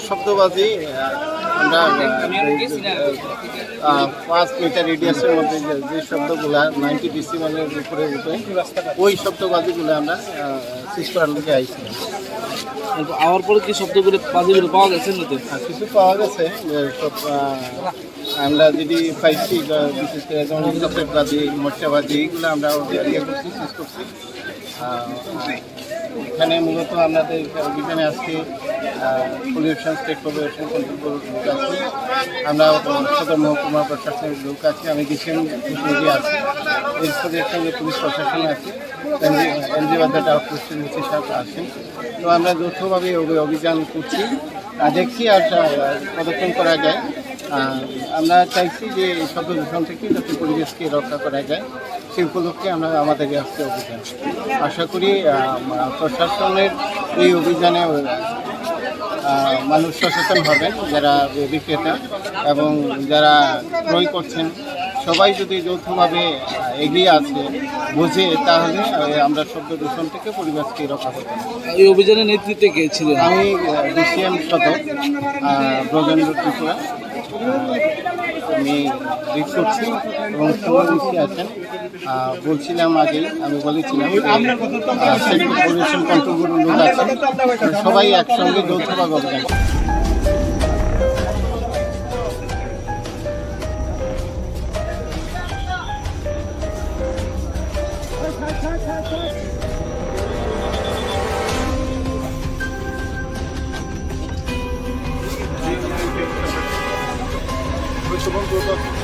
শব্দবাজি আমরা 5 মিটার রেডিয়াসের মধ্যে যে শব্দগুলা 90 ডেসিবেলের উপরে উঠে ওই শব্দবাজিগুলো আমরা শেষ করার লোকে আইছিলাম। আওয়ার পরে কি শব্দগুলো বাজিগুলো পাওয়া গেছে? কিছু পাওয়া গেছে। সব আমরা যদি পাইছি বিশেষ করে যেমন চক্রেরবাজি, মোর্চাবাজি এইগুলো আমরা ইয়ে করছি, শেষ করছি। এখানে মূলত আমাদের অভিযানে আজকে পলিউশন স্টেট পলিউশন কন্ট্রোল লোক আছে, আমরা সদর মহকুমা প্রশাসনের লোক আছে, আমি ডিসিএম আছি, এরপরে সঙ্গে পুলিশ প্রশাসন আছে, এনজি বাজারটা পুলিশের নিচে সব আছেন। তো আমরা যৌথভাবে অভিযান করছি, দেখছি আর প্রদর্শন করা যায়। আমরা চাইছি যে শব্দ দূষণ থেকে যাতে পরিবেশকে রক্ষা করা যায়, সেই উপলক্ষে আমরা আমাদের আজকে অভিযান। আশা করি প্রশাসনের এই অভিযানে মানুষ সচেতন হবেন, যারা বিক্রেতা এবং যারা ক্রয় করছেন সবাই যদি যৌথভাবে এগিয়ে আসে বুঝে, তাহলে আমরা শব্দ দূষণ থেকে পরিবেশকে রক্ষা করতে পারি। এই অভিযানের নেতৃত্বে কে ছিলেন? আমি ডিসিএম সদর ব্রজেন্দ্র ত্রিপুরা, আমি লিড করছি এবং সভাপতি আছেন। বলছিলাম আগেই, আমি বলেছিলাম পলিউশন কন্ট্রোল বোর্ডের লোক আছেন, সবাই একসঙ্গে যৌথভাবে অভিযান।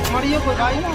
हमारी ये कोई भाई ना